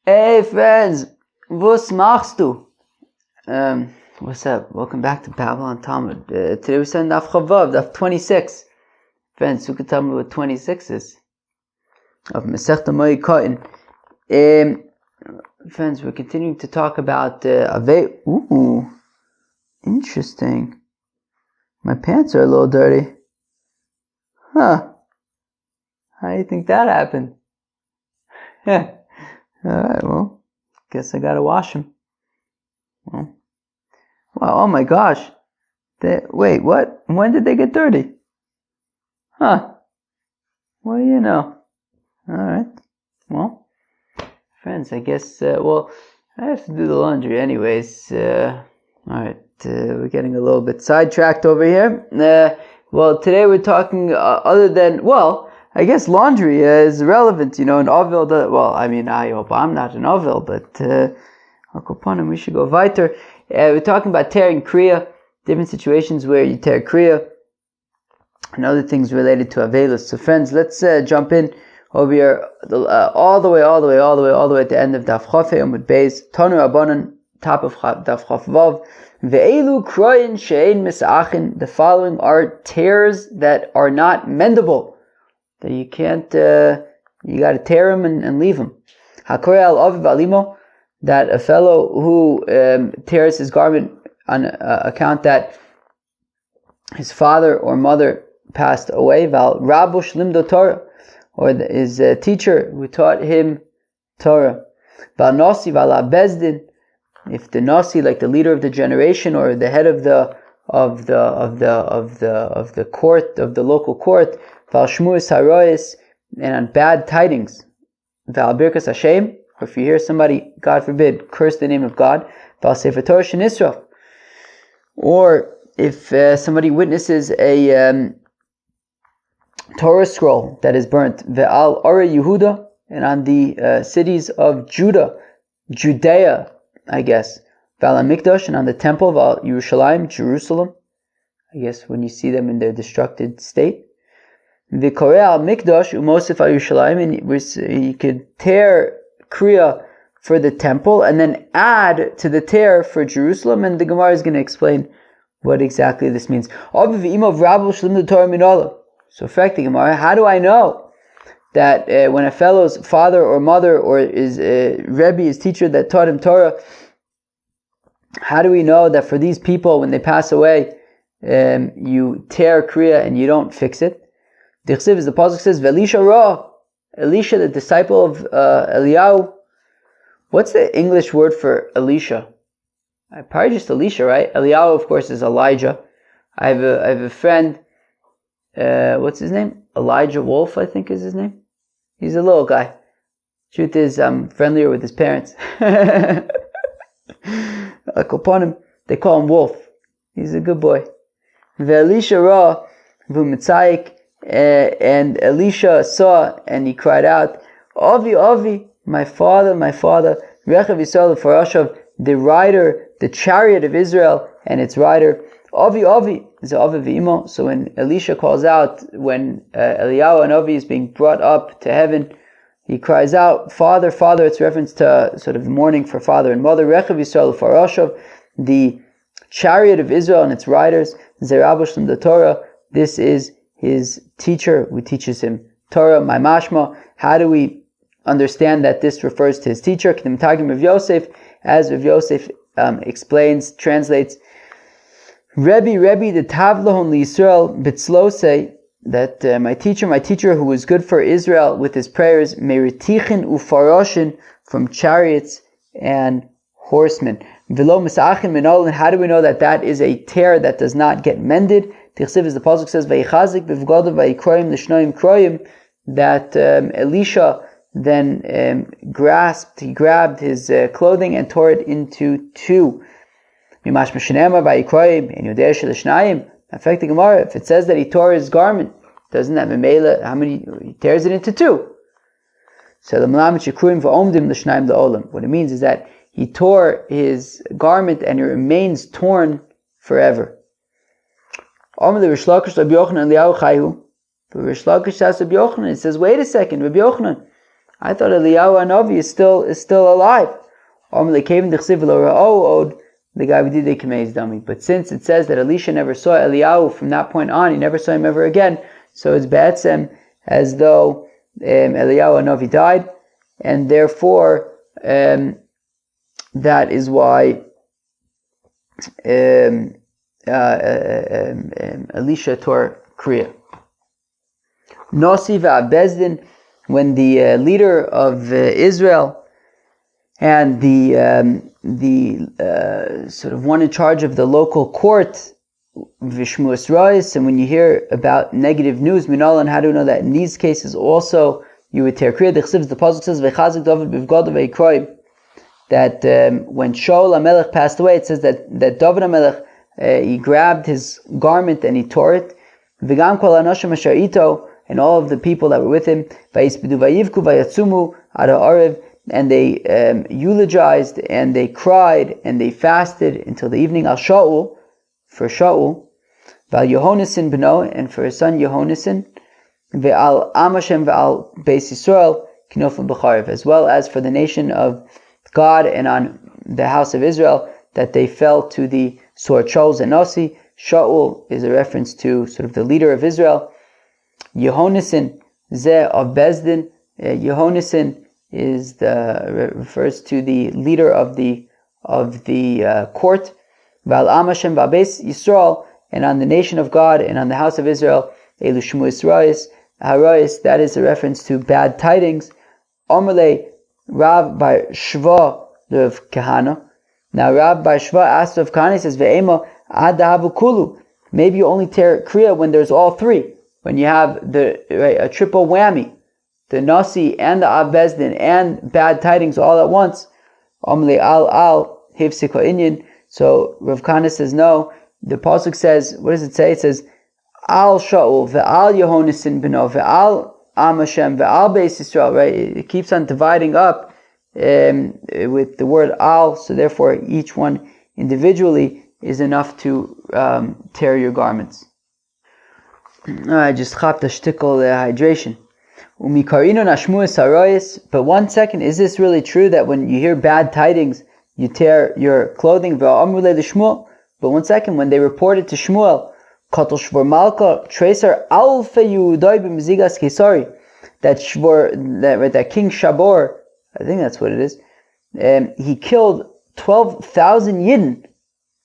Hey friends, was machst du? What's up? Welcome back to Babylon Talmud. Today we're studying Daf Chavav, Daf 26. Friends, who could tell me what 26 is? Of Masechta Moed Katan. Friends, we're continuing to talk about Ooh, interesting. My pants are a little dirty. Huh. How do you think that happened? Yeah. Alright, well, guess I gotta wash them. Well, wow, oh my gosh. Wait, what? When did they get dirty? Huh. What do you know? Alright. Well, friends, I guess, I have to do the laundry anyways. Alright, we're getting a little bit sidetracked over here. Today we're talking, I guess laundry is relevant, an Ovil. I hope I'm not an Ovil, but Al we should go weiter. We're talking about tearing Kriya, different situations where you tear Kriya, and other things related to Avelus. So friends, let's jump in over here, all the way at the end of Daf Chafei Amud Beis, Tanu Rabbanan, top of Daf Chaf Vav, Ve'elu kroyin she'ein misachin. The following are tears that are not mendable. That you can't, you got to tear him and leave him. Hakorea al aviv alimo, that a fellow who tears his garment on account that his father or mother passed away. Val rabush limdo Torah, or his teacher who taught him Torah. Val nasi val bezdin, if the nasi, like the leader of the generation or the head of the court, of the local court, Val shmuas harois, and on bad tidings, Val birkas Hashem, or if you hear somebody, God forbid, curse the name of God, Val sefer Torah shenisraf, or if somebody witnesses a Torah scroll that is burnt, Ve'al Ora Yehuda, and on the cities of Judea, I guess, Val HaMikdash, and on the temple of Yerushalayim, Jerusalem, I guess when you see them in their destructed state. The keria mikdash umosif al Yerushalayim, and you could tear Kriya for the temple and then add to the tear for Jerusalem, and the Gemara is going to explain what exactly this means. So, fact, the Gemara, how do I know that when a fellow's father or mother or his Rebbe, his teacher that taught him Torah, how do we know that for these people when they pass away, you tear Kriya and you don't fix it? The Chsiv, as the pasuk says, "Ve'Elisha ra," Elisha, the disciple of Eliyahu. What's the English word for Elisha? Probably just Elisha, right? Eliyahu, of course, is Elijah. I have a friend. What's his name? Elijah Wolf, I think is his name. He's a little guy. Truth is, I'm friendlier with his parents. They call him Wolf. He's a good boy. Ve'Elisha ra v'mitzayik. And Elisha saw and he cried out, Avi, Avi, my father, Rechav Yisrael Farashav, the rider, the chariot of Israel and its rider. Avi, Avi is Avi V'imo. So when Elisha calls out, when Eliyahu and Avi is being brought up to heaven, he cries out, Father, Father. It's reference to sort of mourning for father and mother. Rechav Yisrael Farashav, the chariot of Israel and its riders. Zerabush the Torah. This is his teacher who teaches him Torah, my mashma. How do we understand that this refers to his teacher? As Rav Yosef explains, translates, Rebbe, the Tavlohon Yisrael Bitzlose, that my teacher who was good for Israel with his prayers, Meritichin ufaroshin, from chariots and horsemen. Velo misachin minol, and how do we know that that is a tear that does not get mended? Tichsiv, as the pasuk says, Veichazik b'vgadav v'yikroyim l'shnoim kroyim, that Elisha then grabbed his clothing and tore it into two. Mimash m'shenema v'yikroyim and yodei shel shnayim. Affecting Gemara, if it says that he tore his garment, doesn't that memela? How many? He tears it into two. So the melamet shekruim v'omdim l'shnayim la'olam. What it means is that he tore his garment and it remains torn forever. But Rish Lakish says, Rabbi Yochanan, it says, wait a second, Rabbi Yochanan, I thought Eliyahu Hanavi is still alive. But since it says that Elisha never saw Eliyahu from that point on, he never saw him ever again, so it's be'etzem as though Eliyahu Hanavi died, and therefore that is why Alisha Tore Kriya. Nasi Basting, when the leader of Israel and the sort of one in charge of the local court, Vishmuas Rois, and when you hear about negative news, Minalan, how do you know that in these cases also you would tear Kriya? The Pasuk says, "V'chazik David b'vgad v'yikroy," that when Shaul HaMelech passed away, it says that David HaMelech he grabbed his garment and he tore it. V'gam kol hanoshim asher ito, and all of the people that were with him, vayispedu vayivku vayatzumu ad ha'arev, and they eulogized and they cried and they fasted until the evening. Al Shaul, for Shaul, Val Yehonasan beno, and for his son Yehonasan, Ve'al Am Hashem Ve'al Beis Yisrael Kinofim B'charev, as well as for the nation of God and on the house of Israel, that they fell to the sword. Shaul Zenosi. Shaul is a reference to sort of the leader of Israel. Yehonasan Zeh of Basting. Yehonasan is refers to the leader of the court. Val Am Hashem Ve'al Beis Yisrael, and on the nation of God and on the house of Israel. Elu Shmuas Rois Harois, that is a reference to bad tidings. Omerle Rav by Shva Rav Kahana. Now Rav by Shva asked Rav Kahana, he says, Ve'ema ad dahavu kulu. Maybe you only tear Kriya when there's all three. When you have a triple whammy, the Nasi and the Basting and bad tidings all at once. Omerle al hifsika inyan. So Rav Kahana says no. The pasuk says, what does it say? It says, Al Shaul ve'al Yehonasan beno ve'al Am Hashem ve'al Beis Yisrael. Right? It keeps on dividing up with the word al. So therefore, each one individually is enough to tear your garments. I just chapped a shtickle hydration. But 1 second, is this really true that when you hear bad tidings, you tear your clothing? But 1 second, when they reported to Shmuel, that King Shabor, I think that's what it is, he killed 12,000 Yidden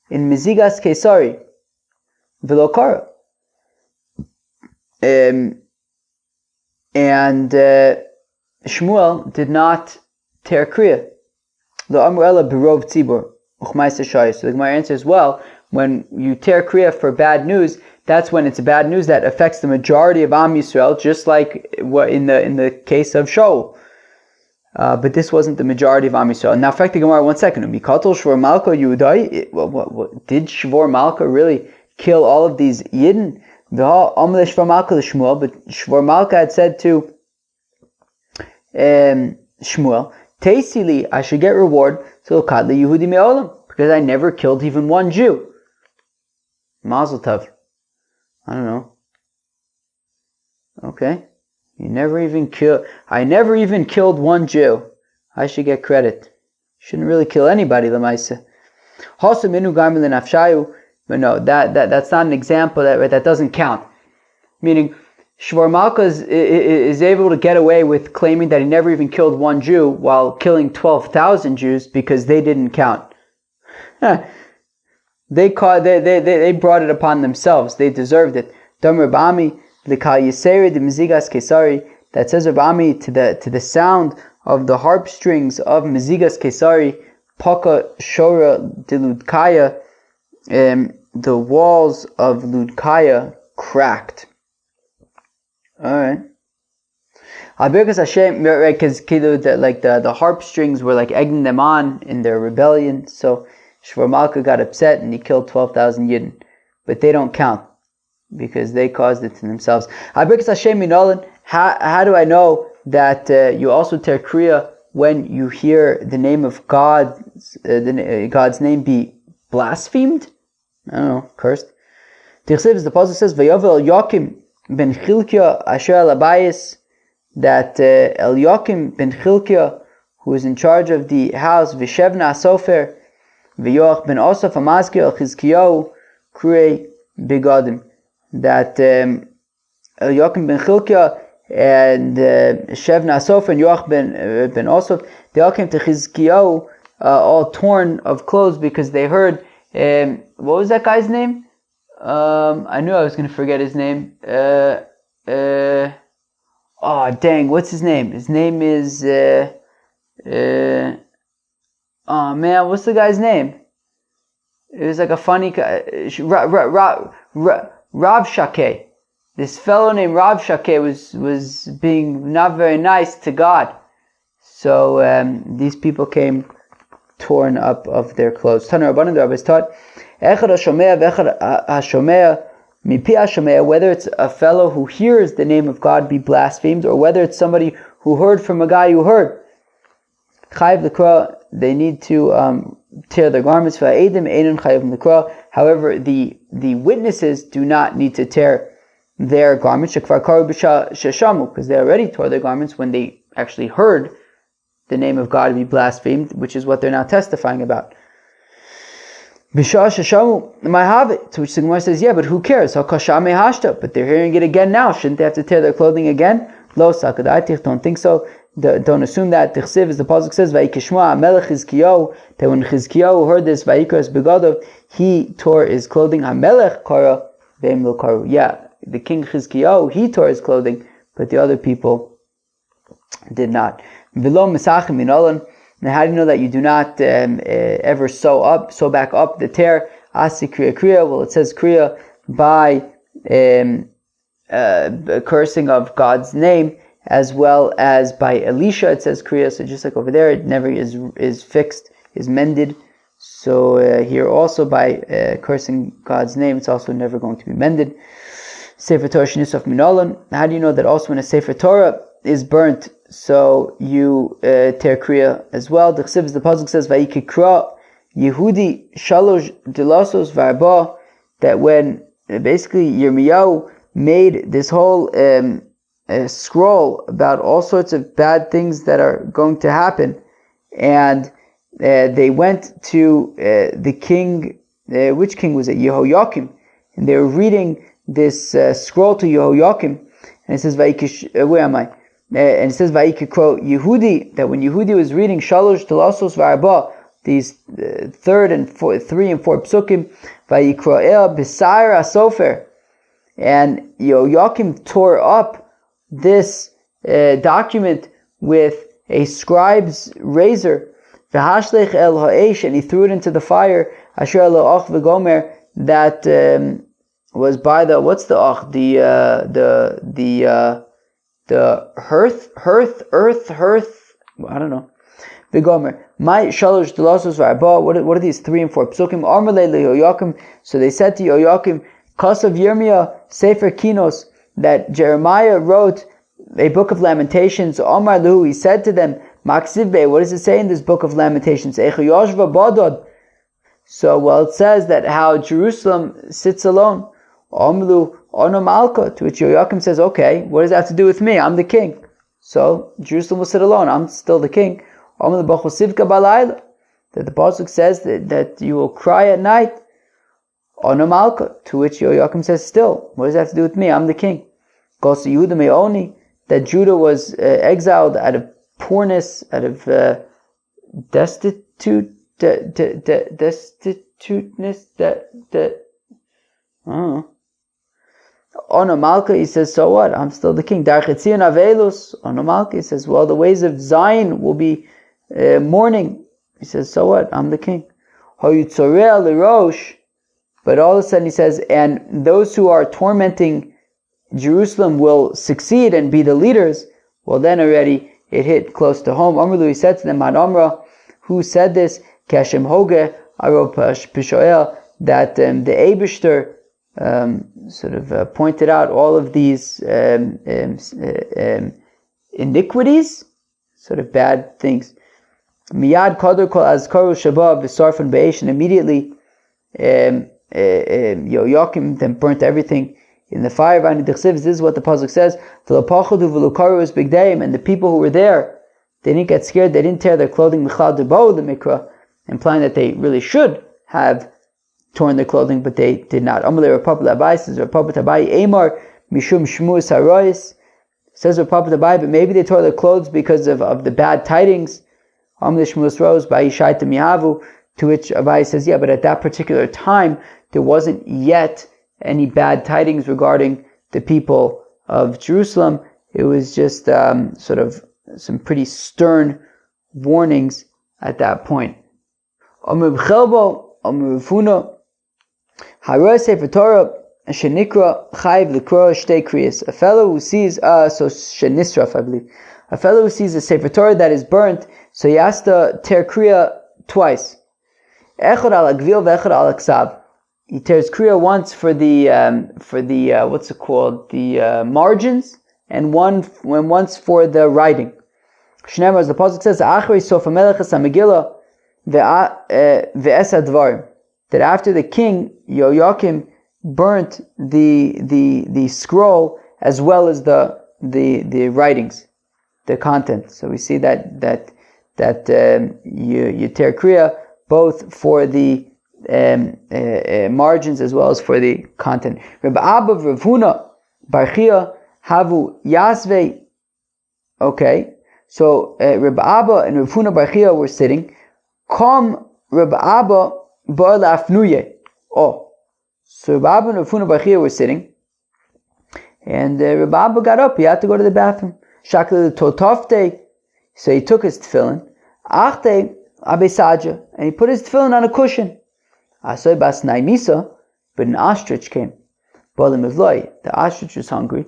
in Mizigas Kesari, Vilokara. And Shmuel did not tear Kriya. The Amrella Berov Tzibor. So the Gemara answers, well, when you tear Kriya for bad news, that's when it's bad news that affects the majority of Am Yisrael, just like in the case of Shaul. But this wasn't the majority of Am Yisrael. Now, fact the Gemara 1 second. Did Shvor Malka really kill all of these Yidden? But Shvor Malka had said to Shmuel, Teisili, I should get reward because I never killed even one Jew. Mazel tov. I don't know. Okay. I never even killed one Jew. I should get credit. Shouldn't really kill anybody, Lamaisa. But no, that's not an example, that doesn't count. Meaning, Shvor Malka is able to get away with claiming that he never even killed one Jew while killing 12,000 Jews because they didn't count. They brought it upon themselves. They deserved it. Dam Rabami Likal Yiseri de Mizigas Kesari, that says Rabami to the sound of the harp strings of Mizigas Kesari, Paka Shora de Ludkaya, the walls of Ludkaya cracked. Alright. Because Hashem, because the harp strings were like egging them on in their rebellion, so Shvor Malka got upset and he killed 12,000 Yidden. But they don't count because they caused it to themselves. How do I know that you also tear Kriya when you hear the name of God, God's name be blasphemed? I don't know, cursed. The Pasuk says, Vayovel Yokim ben Chilkia asher alabayis that Eliakim ben Chilkiah, who was in charge of the house, Vishevna Sofer, V'yoach ben Osaf Amazkiel Chizkiyahu Krei Begadim, that Eliakim ben Chilkiah and Shevna Sofer and Yoach ben Osaf, they all came to Chizkiyahu all torn of clothes because they heard, what was that guy's name? I knew I was going to forget his name. Oh dang, what's his name? His name is oh man, what's the guy's name? It was like a funny guy, Rav Shakeh. This fellow named Rav Shakeh was being not very nice to God. So these people came torn up of their clothes. Taner Rabbanan, the rabbis taught, Echad HaShomea v'Echad HaShomea mipi HaShomea, whether it's a fellow who hears the name of God be blasphemed, or whether it's somebody who heard from a guy who heard. Chayiv l'kra, they need to tear their garments. V'ha'edim einun chayiv l'kra. However, the witnesses do not need to tear their garments, shekvar karu b'sheshamu, because they already tore their garments when they actually heard the name of God be blasphemed, which is what they're now testifying about. B'shah sheshamu ma'havit, to which the Gemara says, yeah, but who cares? Hakashame hashta, but they're hearing it again now. Shouldn't they have to tear their clothing again? Lo sakadaitich, don't think so. Don't assume that. Tichsiv, as the pasuk says, Vayikishma Melech Chizkiyahu, that when Chizkiyahu heard this, Vayikras Begadov, he tore his clothing. Hamelech Kara Ve'im Lo Karu. Yeah, the king Chizkiyahu, he tore his clothing, but the other people did not. V'lo Mesachim Minolan. Now, how do you know that you do not ever sew back up the tear? Asi Kriya. Well, it says Kriya by cursing of God's name, as well as by Alisha. It says Kriya. So just like over there, it never is fixed, is mended. So here also by cursing God's name, it's also never going to be mended. Sefer Torah Shnusaf Minolan. How do you know that also when a Sefer Torah is burnt, so you tear Kriya as well? The Chsiv, the pasuk says, Vayikikra Yehudi Shalosh Dilasos Varba, that when basically Yirmiyahu made this whole scroll about all sorts of bad things that are going to happen, and they went to the king, which king was it? Yehoiakim, and they were reading this scroll to Yehoiakim, and it says, where am I? And it says, Vayikikro Yehudi, that when Yehudi was reading Shalosh Telasos V'Arba, these 3 and 4 psukim, Vayikro'el B'Sair HaSofer, and Yehoiakim tore up this document with a scribe's razor, V'Hashlech El Ha'esh, and he threw it into the fire, Asher Lo Ach V'Gomer, that was by the, what's the Ach? The hearth, I don't know. The Gomer. My shalosh delasos v'arba. What are these 3 and 4 psukim? Armalei leYoyakim. So they said to Yoyakim, Kasav Yirmiyah Sefer Kinos, that Jeremiah wrote a book of Lamentations. Amar Lu, he said to them, Maksivbe, what does it say in this book of Lamentations? Echoyoshva Badod. So, well, it says that how Jerusalem sits alone. Amlu Ono Malka, to which Yoyakim says, okay, what does that have to do with me? I'm the king. So, Jerusalem will sit alone. I'm still the king. Amlu Bachosivka Balayla, that the pasuk says that you will cry at night. Ono Malka, to which Yoyakim says, still, what does that have to do with me? I'm the king. Goes to Yehuda Meoni, that Judah was exiled out of poorness, out of destituteness, Ono Malka, he says, so what? I'm still the king. Darchetzion Avelus, Ono Malka, he says, well, the ways of Zion will be mourning. He says, so what? I'm the king. Hoyutzorea Lirosh, but all of a sudden he says, and those who are tormenting Jerusalem will succeed and be the leaders. Well, then already it hit close to home. Amrlu, he said to them, Mad Amra, who said this? Kashem Hoge, Arop Pishoel, that the Eibishter sort of pointed out all of these iniquities, sort of bad things. Miyad Kader Kol Azkaru Shabbat V'Sarfan Be'esh, and immediately Yoyakim then burnt everything in the fire. This is what the pasuk says. And the people who were there, they didn't get scared. They didn't tear their clothing. Implying that they really should have torn their clothing, but they did not. Says Rabbi Abai, but maybe they tore their clothes because of the bad tidings. To which Abai says, yeah, but at that particular time, there wasn't yet any bad tidings regarding the people of Jerusalem. It was just sort of some pretty stern warnings at that point. A fellow who sees a Sefer Torah that is burnt, so he has to tear Kriya twice. He tears Kriya once for the what's it called, the margins, and once for the writing. Shneimar, as the pasuk says, that after the king Yoakim burnt the scroll as well as the writings, the content. So we see that you tear Kriya both for the margins as well as for the content. Rabbi Abba Rav Huna Bar Chia Havu Yasve. Okay, so Rabbi Abba and Rav Huna Bar Chia were sitting. Come Rabbi Abba Ba'al Afnuye. Oh, so Rabbi Abba and Rav Huna Bar Chia were sitting, and Rabbi Abba got up. He had to go to the bathroom. Shakle Totafte. So he took his tefillin. Achte Abesaja, and he put his tefillin on a cushion. Asoy bas naimisa, but an ostrich came. The ostrich was hungry,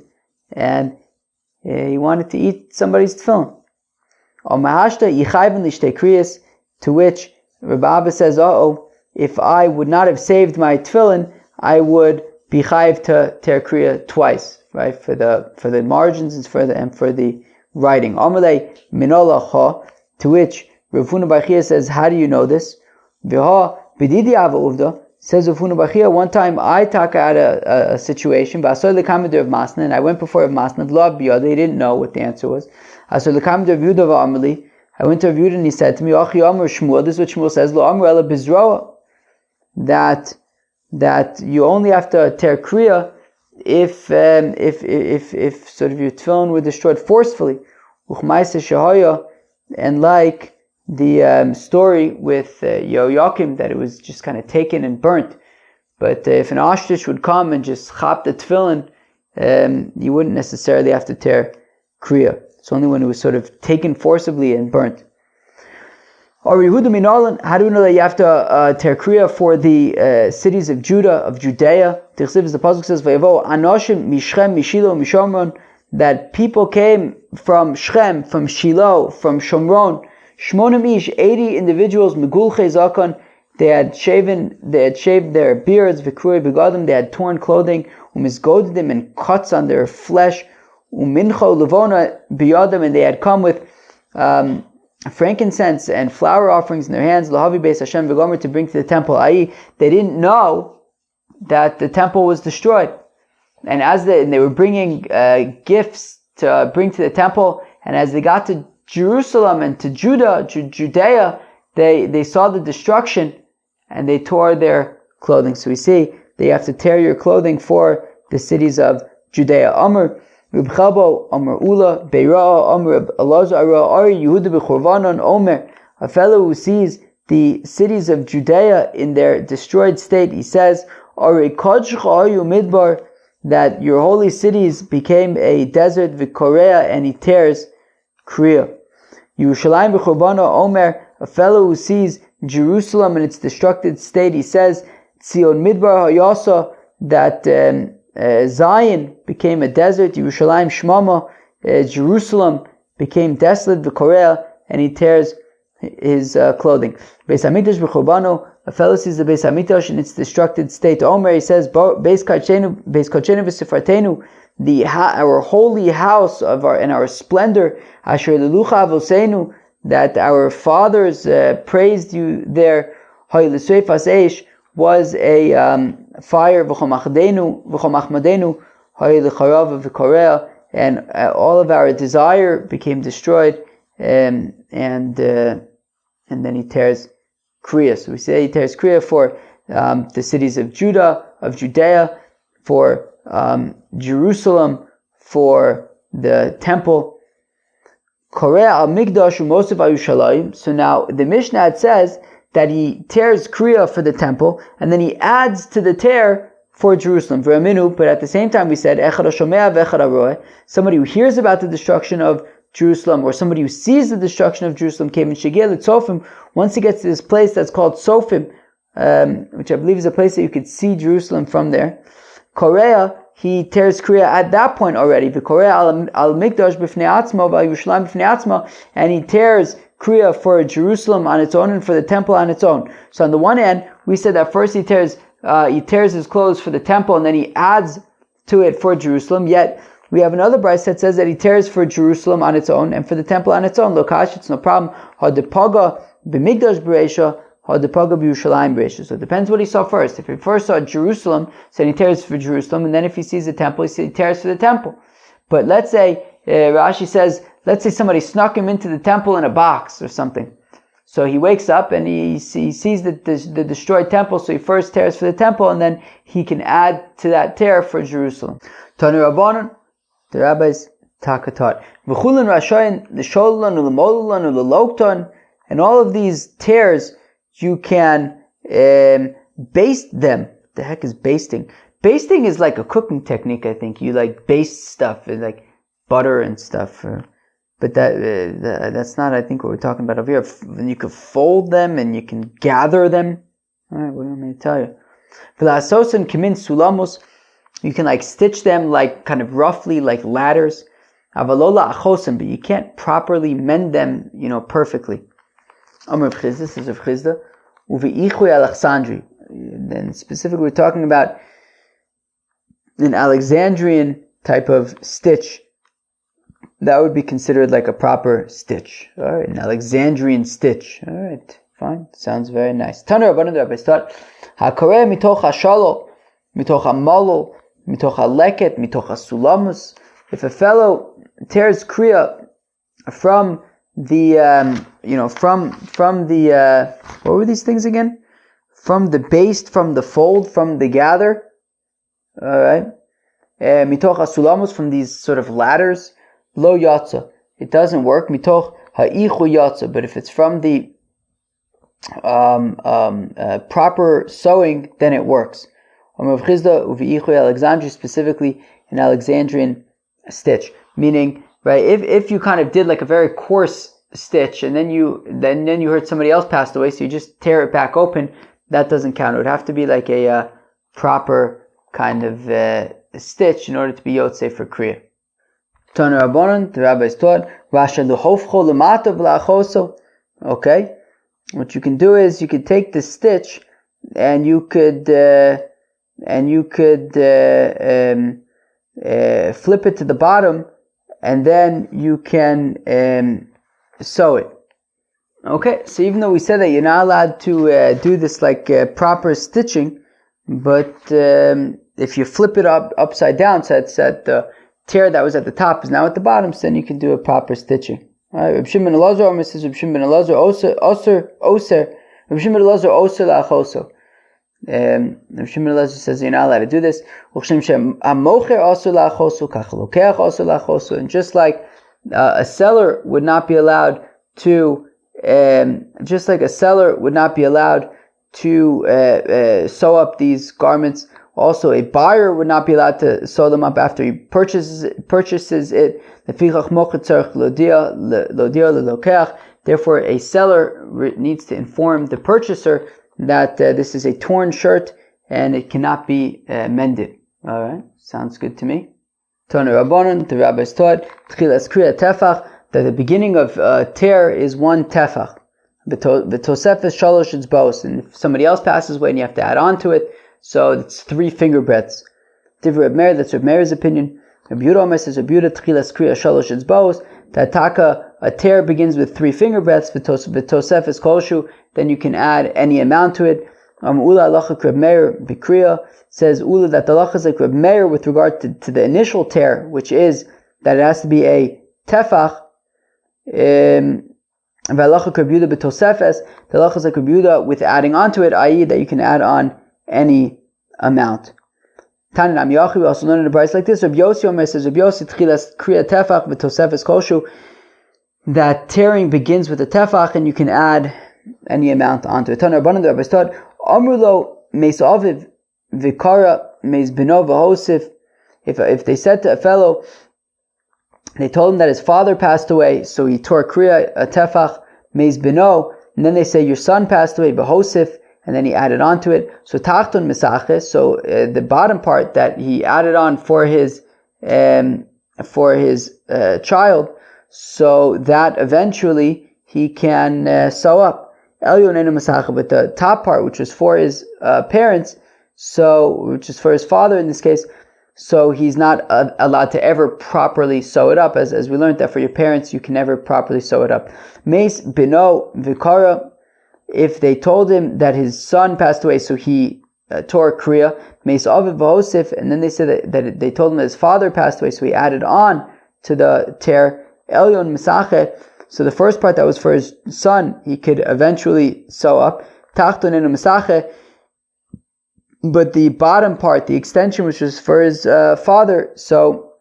and he wanted to eat somebody's tefillin. To which Rabbi Abba says, if I would not have saved my tefillin, I would be chayiv to tear Kriya twice, right? For the margins and for the writing. Amalei minolacha, to which Rav Huna Bar Chia says, how do you know this? V'ha b'didi ava uvda, says Rav Huna Bar Chia, one time I talk out a situation, v'asoy l'kamed of Masna, and I went before Rav Masna, v'lo b'yada, he didn't know what the answer was. Asoy l'kamed of Yehuda v'amali, I went to Rav Yehuda and he said to me, Achi Amar Shmuel, this is what Shmuel says, lo Amar ela bizroa, that you only have to tear Kriya if sort of your tefillin were destroyed forcefully. And like the story with Yoakim, that it was just kind of taken and burnt. But if an ostrich would come and just chop the tefillin, you wouldn't necessarily have to tear Kriya. It's only when it was sort of taken forcibly and burnt. Or Yehuda Minalan, how do we know that you have to tear Kriya for the cities of Judah, of Judea? The pasuk says, "Vayavo anoshim mishchem, mishilo, mishomron," that people came from Shechem, from Shiloh, from Shomron. Shmonim ish, 80 individuals, megulche zakon, they had shaved their beards, v'krui begadim, they had torn clothing, umizgodim, and cuts on their flesh, umincho levona biyadim, and they had come with frankincense and flour offerings in their hands, lahavi beis Hashem v'gomer, to bring to the temple. I.e., they didn't know that the temple was destroyed, and they were bringing gifts to bring to the temple, and as they got to Jerusalem and to Judea, they saw the destruction, and they tore their clothing. So we see that you have to tear your clothing for the cities of Judea. Amr Reb Chabo, Amr Ula, Beira, Amr Elazar, Ari Yehuda b'Chorvanon, Omer, a fellow who sees the cities of Judea in their destroyed state, he says, Ari Kodshcha Ayu Midbar, that your holy cities became a desert, v'Korea, and he tears Kriya. Yerushalayim b'Chorvano, Omer, a fellow who sees Jerusalem in its destructed state, he says, Tzion Midbar Hayasa, that Zion became a desert, Yerushalayim Shmama, Jerusalem became desolate, v'Korea, and he tears his clothing. Beis Hamikdash b'Chorvano, a fellow sees the Beis Hamikdash in its destructed state. Omer, he says, Beis Kachenu v'Sifartenu, our holy house and our splendor, Asher Lelucha Avosenu, that our fathers praised you there. Hay L'Seifas Eish, was a fire, v'chomachmadenu, and all of our desire became destroyed, and then he tears Kriya. So we say he tears Kriya for the cities of Judea, for Jerusalem, for the temple. So now the Mishnah says that he tears Kriya for the temple, and then he adds to the tear for Jerusalem. But at the same time we said, somebody who hears about the destruction of Jerusalem, or somebody who sees the destruction of Jerusalem, came in Shigel at Sofim. Once he gets to this place that's called Sofim, which I believe is a place that you could see Jerusalem from there, Korea, he tears Kriya at that point already. And he tears Kriya for Jerusalem on its own and for the temple on its own. So on the one hand, we said that first he tears his clothes for the temple, and then he adds to it for Jerusalem. Yet we have another verse that says that he tears for Jerusalem on its own and for the temple on its own. Lokash, it's no problem. Hadepaga b'migdash b'reisha, hadepaga b'Yushalayim b'reisha. So it depends what he saw first. If he first saw Jerusalem, so he tears for Jerusalem, and then if he sees the temple, he tears for the temple. But let's say Rashi says, let's say somebody snuck him into the temple in a box or something. So he wakes up and he sees the destroyed temple, so he first tears for the temple, and then he can add to that tear for Jerusalem. Tanu Rabbanon, the rabbis taka taught. V'chulin rashayin l'sholan u'lemolan u'lelokton, and all of these tears, you can baste them. The heck is basting? Basting is like a cooking technique, I think. You like baste stuff, like butter and stuff. But that's not, I think, what we're talking about over here. You can fold them and you can gather them. Alright, what do you want me to tell you? V'la'asosin kimin sulamos. You can like stitch them like kind of roughly like ladders. Avalola achosim, but you can't properly mend them, perfectly. Amr of Chizda, this is of Chizda. Uvi'ichui Alexandri. Then specifically we're talking about an Alexandrian type of stitch. That would be considered like a proper stitch. Alright, an Alexandrian stitch. Alright, fine. Sounds very nice. Taner Rabbanan Rabbis taught, HaKoreh mitoch hashalo, mitoch hamalo, mitoch haleket, mitoch hasulamus. If a fellow tears Kriya from the, from the, what were these things again? From the baste, from the fold, from the gather. Alright. Mitoch hasulamus, from these sort of ladders. Lo yatsa, it doesn't work. Mitoch ha'ichu yatsa, but if it's from the proper sewing, then it works. Of Chizda uvi'ichu Alexandria, specifically an Alexandrian stitch, meaning right. If you kind of did like a very coarse stitch, and then you heard somebody else passed away, so you just tear it back open, that doesn't count. It would have to be like a proper kind of stitch in order to be yotzei for Kriya. Tanu Rabbanan, the rabbis taught, Rasha luhofcho lemata v'lachoso. Okay, what you can do is you could take the stitch and you could flip it to the bottom, and then you can sew it. Okay, so even though we said that you're not allowed to do this like proper stitching, but if you flip it upside down, so it's at the tear that was at the top is now at the bottom, so then you can do a proper stitching. Alright, Reb Shimon Elazar, Mrs. Reb Shimon Elazar, oser, Reb Shimon Elazar, oser la'achoso. Reb Shimon Elazar says you're not allowed to do this. And just like a seller would not be allowed to, sew up these garments, also a buyer would not be allowed to sew them up after he purchases it. Therefore, a seller needs to inform the purchaser that this is a torn shirt and it cannot be mended. Alright, sounds good to me. Tanu Rabbanan, the rabbis taught, that the beginning of tear is one tefach. V'tosefes shalosh etzbaos, and if somebody else passes away and you have to add on to it, so it's 3 finger breadths. Divrei Reb Meir, that's Reb Meir's opinion. Reb Yehuda Omer says, Reb Yehuda tchilas kriya shalosh etzbaos, that a tear begins with 3 finger breadths. V'tosefes kolshu, then you can add any amount to it. Ula halacha Reb Meir b'Kriya says Ula that the halacha is like Reb Meir with regard to the initial tear, which is that it has to be a tefach. V'halacha Reb Yehuda b'Tosefes, the halacha is like Reb Yehuda with adding onto it, i.e. that you can add on any amount. Tanan Yachi, we also learn in the Bryce like this. Reb Yossi Omer says Reb Yossi tchilas kriya tefach v'Tosefes koshu, that tearing begins with a tefach and you can add any amount onto it. Tanan Rabbanan the rabbis taught Amrulo meis aviv v'kara meis beno v'hosif. If they said to a fellow, they told him that his father passed away, so he tore kriya a tefach meis beno, and then they say your son passed away v'hosif, and then he added on to it. So tachton misaches, so the bottom part that he added on for his child, so that eventually he can sew up. Elyon enu misache, but the top part, which was for his parents, so which is for his father in this case, so he's not allowed to ever properly sew it up, as we learned that for your parents you can never properly sew it up. Meis bino vikara, if they told him that his son passed away, so he tore kriya, meis aviv v'hosif, and then they said that they told him that his father passed away, so he added on to the tear. Elyon misache, so the first part that was for his son, he could eventually sew up. Tachton enu misache, but the bottom part, the extension, which was for his father, so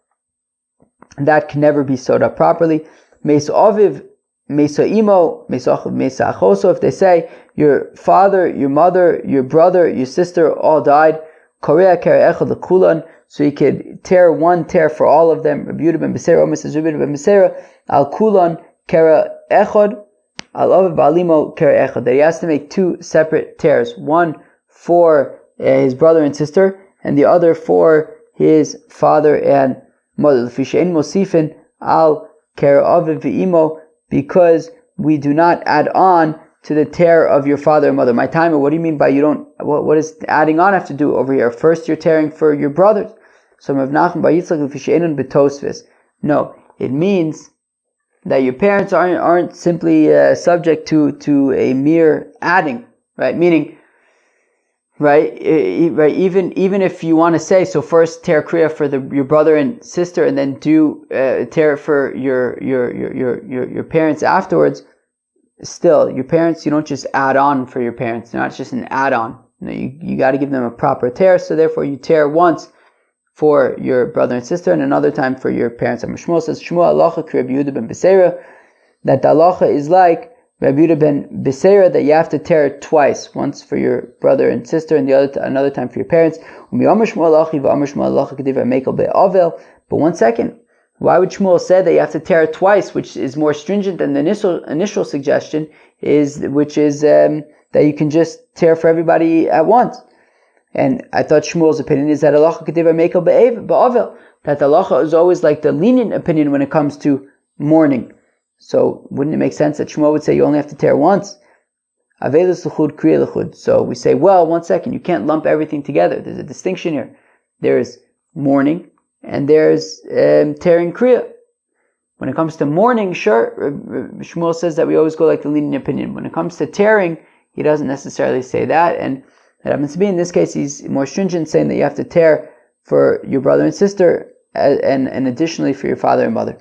that can never be sewed up properly. Meis aviv, meisa imo, meisa achav, meisa achoso, if they say your father, your mother, your brother, your sister all died, keria echad lekulan, so you could tear one tear for all of them. Rabbi Yehuda ben Beseira, Omer says Rabbi Yehuda ben Beseira, al kulan keria echad, al aviv ba'alimo keria echad, that he has to make two separate tears, one for his brother and sister, and the other for his father and mother. L'fishein mosifin al keria aviv v'imo, because we do not add on to the tear of your father and mother. My timer, what do you mean by you don't, what does adding on have to do over here? First you're tearing for your brothers. So Rav Nachman bar Yitzchak l'fishein betosfis. No, it means that your parents aren't simply subject to a mere adding, right? Meaning, right, even if you want to say, so first tear kriya for your brother and sister, and then do tear for your parents afterwards. Still, your parents, you don't just add on for your parents. They're not just an add-on. You got to give them a proper tear. So therefore, you tear once for your brother and sister, and another time for your parents. And Shmuel says, Shmuel halacha Rabbi Yehuda ben Beseira, that the halacha is like Rabbi Yehuda ben Beseira, that you have to tear it twice, once for your brother and sister, and another time for your parents. But 1 second, why would Shmuel say that you have to tear it twice, which is more stringent than the initial suggestion, which is that you can just tear for everybody at once? And I thought Shmuel's opinion is that halacha k'divrei mekel ba'avel, that the halacha is always like the lenient opinion when it comes to mourning. So wouldn't it make sense that Shmuel would say you only have to tear once? Avelus l'chud, kriya l'chud. So we say, well, 1 second, you can't lump everything together. There's a distinction here. There's mourning and there's tearing kriya. When it comes to mourning, sure, Shmuel says that we always go like the lenient opinion. When it comes to tearing, he doesn't necessarily say that, and that happens to be in this case he's more stringent, saying that you have to tear for your brother and sister, and additionally for your father and mother.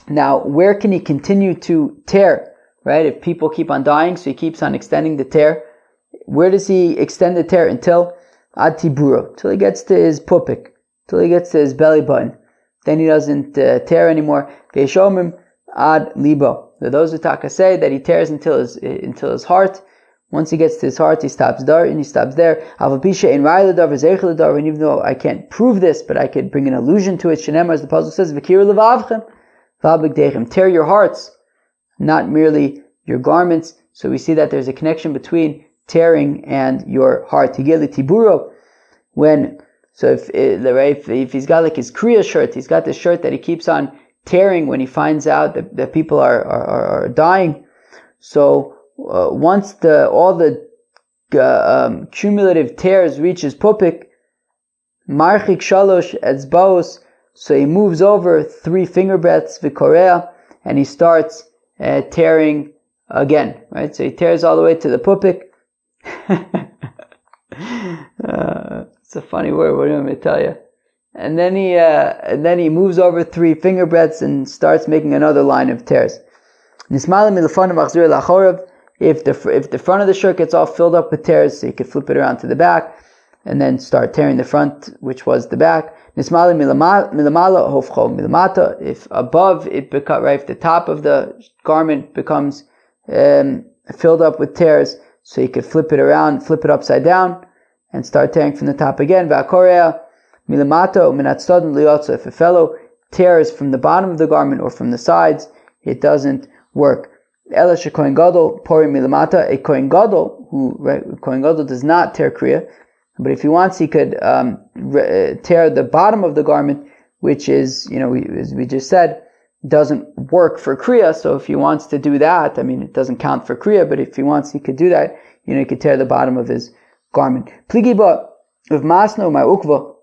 Now, where can he continue to tear? Right? If people keep on dying, so he keeps on extending the tear. Where does he extend the tear? Until ad tiburo, till he gets to his pupik, till he gets to his belly button. Then he doesn't tear anymore. Ve'eshomim ad libo. So those who taka say that he tears until his heart. Once he gets to his heart, he stops there, and he stops there. And even though I can't prove this, but I could bring an allusion to it. Shenemar, as the puzzle says, tear your hearts, not merely your garments. So we see that there's a connection between tearing and your heart. If he's got like his Kriya shirt, he's got this shirt that he keeps on tearing when he finds out that people are dying. So once all the cumulative tears reaches pupik, marchik shalosh etzbaos, so he moves over 3 finger breadths v'korea, and he starts tearing again, right? So he tears all the way to the pupik. It's a funny word. What do you want me to tell you? And then he moves over 3 finger breadths and starts making another line of tears. If the front of the shirt gets all filled up with tears, so you could flip it around to the back and then start tearing the front, which was the back. If above it becomes, right, if the top of the garment becomes filled up with tears, so you could flip it around, flip it upside down, and start tearing from the top again. If a fellow tears from the bottom of the garment or from the sides, it doesn't work. A Kohen Gadol does not tear Kriya, but if he wants, he could tear the bottom of the garment, which is, as we just said, doesn't work for Kriya. So if he wants to do that, it doesn't count for Kriya, but if he wants, he could do that. He could tear the bottom of his garment. Pligiba of Masno Mar Ukva,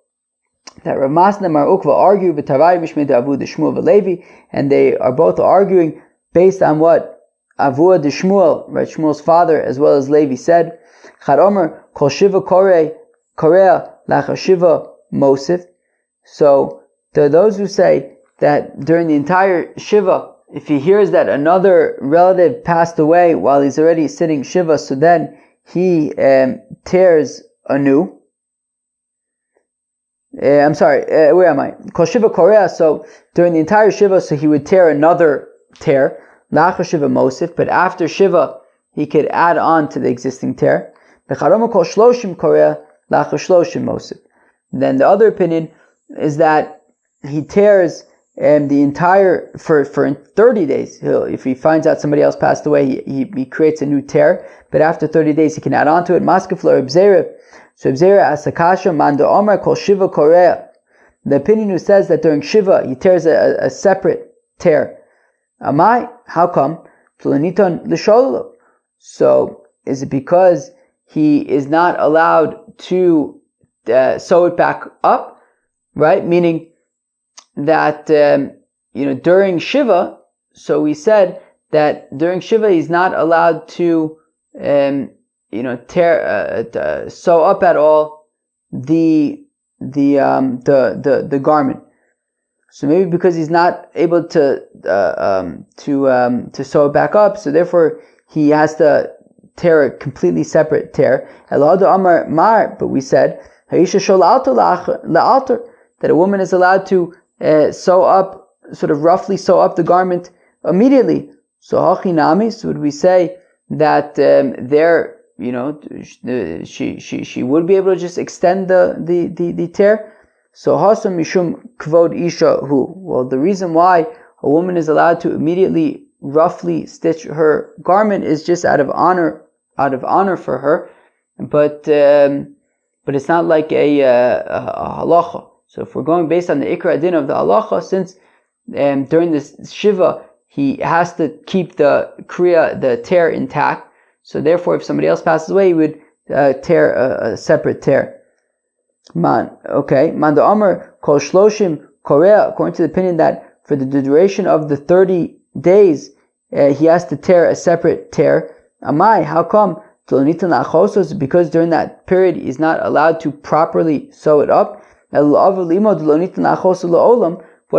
that Rav Masna and Mar Ukva argue with Tarai Mishmei Avu de Shmuel Velevi, and they are both arguing based on what Avu de Shmuel, right, Shmuel's father, as well as Levi said. Chad Omer Kol Shiva Keria Lacha Shiva Mosif. So there are those who say that during the entire Shiva, if he hears that another relative passed away while he's already sitting Shiva, so then he tears anew. Where am I? Kol Shiva Keria, so during the entire Shiva, so he would tear another tear, Lacha Shiva Mosif, but after Shiva, he could add on to the existing tear. B'charoma Kol Shloshim Keria, Lacha Shloshim Mosif. Then the other opinion is that he tears the entire, for 30 days, if he finds out somebody else passed away, he creates a new tear, but after 30 days he can add on to it. Maskefla Ibzera. So Ibzera Asakasha Manda Omer Kol Shiva Keria. The opinion who says that during Shiva he tears a separate tear. Amai, how come? So is it because he is not allowed to sew it back up, right? Meaning that during Shiva, so we said that during Shiva he's not allowed to tear sew up at all the garment. So maybe because he's not able to sew it back up, so therefore he has to tear a completely separate tear. But we said that a woman is allowed to roughly sew up the garment immediately. So hachinami, so would we say that she would be able to just extend the tear? So hasam mishum kvod isha hu. Well, the reason why a woman is allowed to immediately roughly stitch her garment is just out of honor for her, but it's not like a halacha. So if we're going based on the ikra din of the halacha, since during this shiva he has to keep the kriya, the tear intact, so therefore if somebody else passes away, he would tear a separate tear. Man the Amr Kol Shloshim Keria, according to the opinion that for the duration of the 30 days he has to tear a separate tear. Amai, how come? Because during that period he's not allowed to properly sew it up. What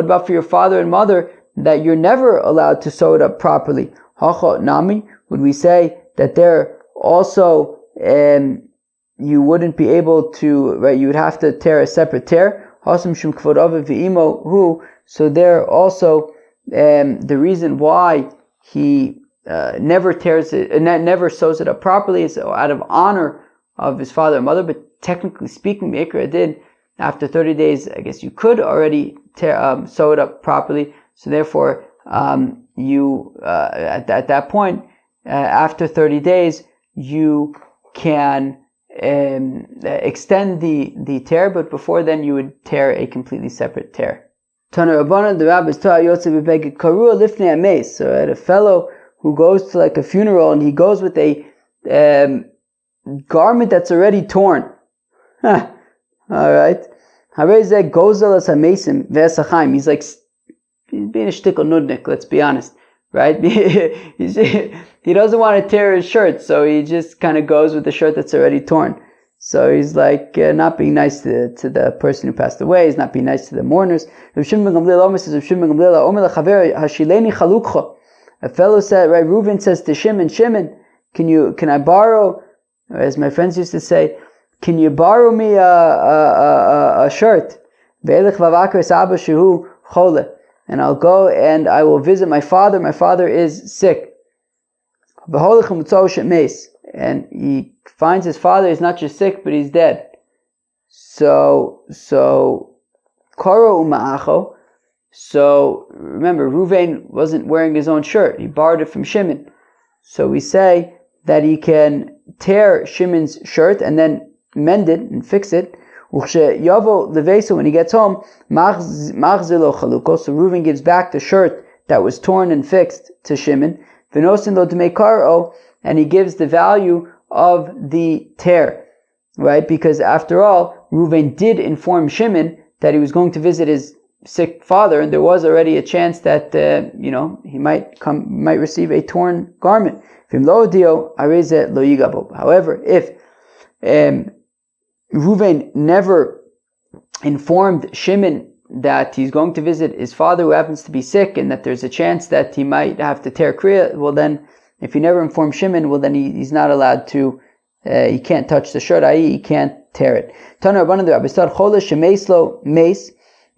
about for your father and mother, that you're never allowed to sew it up properly? Nami, would we say that they're also you wouldn't be able to, right? You would have to tear a separate tear. So there also the reason why he never tears it, never sews it up properly, is out of honor of his father and mother. But technically speaking, Ikra did after 30 days. I guess you could already sew it up properly. So therefore, you at that point, after 30 days, you can extend the tear, but before then you would tear a completely separate tear. Tana Rabbanan, the rabbis taught Yotze b'beged karua lifnei hameis. So I had a fellow who goes to like a funeral and he goes with a garment that's already torn. Alright. He's like being a shtickle nudnik, let's be honest. Right? he doesn't want to tear his shirt, so he just kind of goes with the shirt that's already torn. So he's like not being nice to the person who passed away. He's not being nice to the mourners. A fellow said, right? Reuben says to Shimon, can I borrow? Or as my friends used to say, can you borrow me a shirt? And I'll go and I will visit my father. My father is sick. And he finds his father is not just sick, but he's dead. So Koro uma'acho. So remember, Reuven wasn't wearing his own shirt. He borrowed it from Shimon. So we say that he can tear Shimon's shirt and then mend it and fix it. When he gets home, so Reuven gives back the shirt that was torn and fixed to Shimon. And he gives the value of the tear, right? Because after all, Reuven did inform Shimon that he was going to visit his sick father, and there was already a chance that he might receive a torn garment. However, if Reuven never informed Shimon that he's going to visit his father who happens to be sick, and that there's a chance that he might have to tear Kriya, well then, if he never informed Shimon, well then he's not allowed to, he can't touch the shirt, i.e. he can't tear it.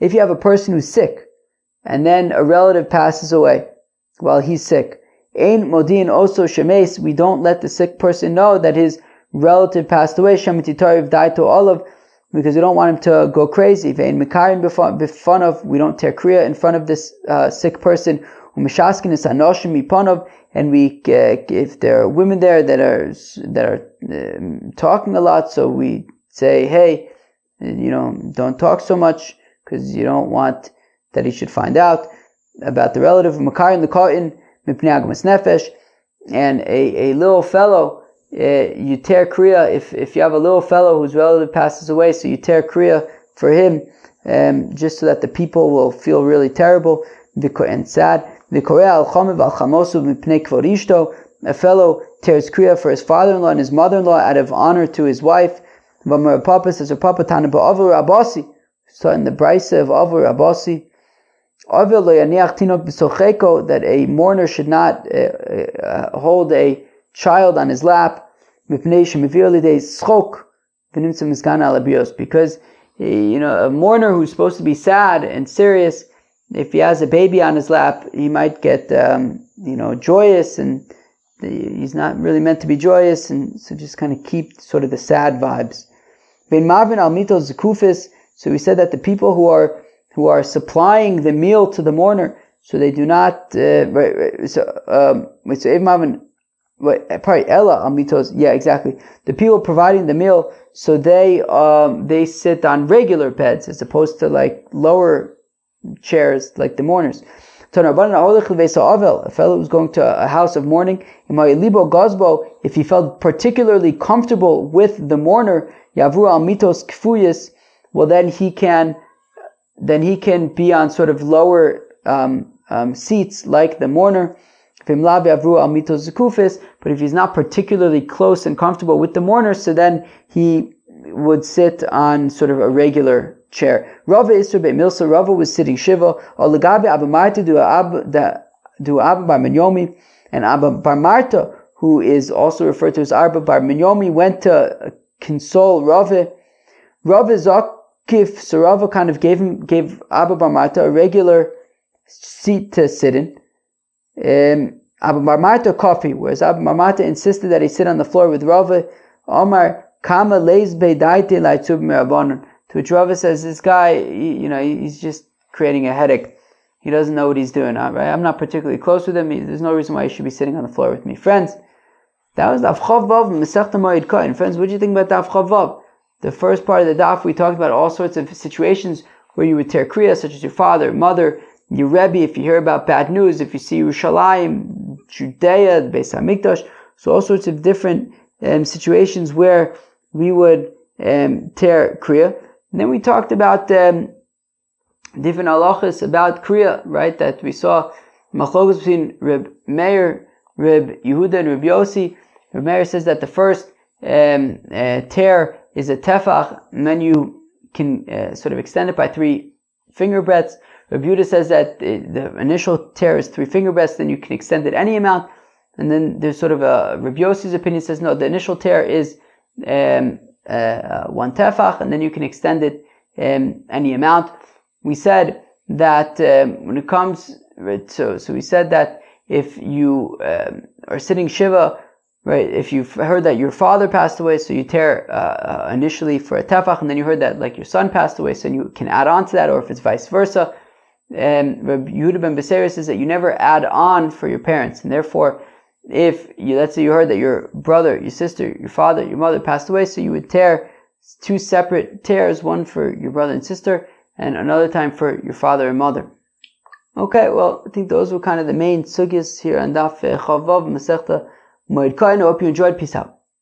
If you have a person who's sick, and then a relative passes away while he's sick, Ein Modin also Shemes, we don't let the sick person know that his relative passed away, Shemititariv died to Olav, because we don't want him to go crazy. Vein Mekarim b'fanav, we don't tear Kriya in front of this sick person. Umishaskin is anoshim mipanov, and we, if there are women there that are talking a lot, so we say, hey, don't talk so much, because you don't want that he should find out about the relative. Mekarim the Katan mipnei agamas nefesh, and a little fellow. You tear Kriya if you have a little fellow whose relative passes away, so you tear Kriya for him, just so that the people will feel really terrible and sad. A fellow tears Kriya for his father-in-law and his mother-in-law out of honor to his wife. So in the Brisa of Avur Rabasi, that a mourner should not hold a child on his lap, because a mourner who's supposed to be sad and serious, if he has a baby on his lap, he might get joyous, and he's not really meant to be joyous, and so just kind of keep sort of the sad vibes. So we said that the people who are supplying the meal to the mourner, so they do not probably Ella Amitos, yeah, exactly. The people providing the meal, so they sit on regular beds as opposed to like lower chairs like the mourners. A fellow who's going to a house of mourning, if he felt particularly comfortable with the mourner, well then he can be on sort of lower seats like the mourner. But if he's not particularly close and comfortable with the mourner, so then he would sit on sort of a regular chair. Rava Isra Beit Milsa, Rava was sitting Shiva. Olagabe Abba Marta do Abba Bar Minyomi, and Abba Bar Marta, who is also referred to as Abba Bar Minyomi, went to console Rava. Rava Zakif, so Rava kind of gave Abba Bar Marta a regular seat to sit in. Abba Bar Marta coffee, whereas Abba Bar Marta insisted that he sit on the floor with Rava. Omar Kama Leis Beidaite Laitzub Merabonon. To which Rava says, this guy, he's just creating a headache. He doesn't know what he's doing. Right? I'm not particularly close with him. There's no reason why he should be sitting on the floor with me. Friends, that was Daf Chav Vav Masechta Moed Katan. Friends, what do you think about Daf Chav Vav? The first part of the Daf, we talked about all sorts of situations where you would tear Kriya, such as your father, mother, your Rebbe, if you hear about bad news, if you see Yerushalayim, Judea, the Beis HaMikdash, so all sorts of different situations where we would tear Kriya. And then we talked about different halachas about Kriya, right? That we saw machlokes between Reb Meir Reb Yehuda and Reb Yossi. Reb Meir says that the first tear is a tefach, and then you can sort of extend it by 3 finger breadths. Reb Yehuda says that the initial tear is 3 finger breadths, then you can extend it any amount. And then there's sort of a Reb Yossi's opinion says no, the initial tear is 1 tefach, and then you can extend it any amount. We said that when it comes, right, so we said that if you are sitting Shiva, right, if you've heard that your father passed away, so you tear initially for a tefach, and then you heard that like your son passed away, so you can add on to that, or if it's vice versa. Rabbi Yehuda ben Beseira says that you never add on for your parents, and therefore, if you, let's say you heard that your brother, your sister, your father, your mother passed away, so you would tear 2 separate tears, one for your brother and sister, and another time for your father and mother. Okay, well, I think those were kind of the main sugyas here on Daf Chavav Masechta Moed. I hope you enjoyed. Peace out.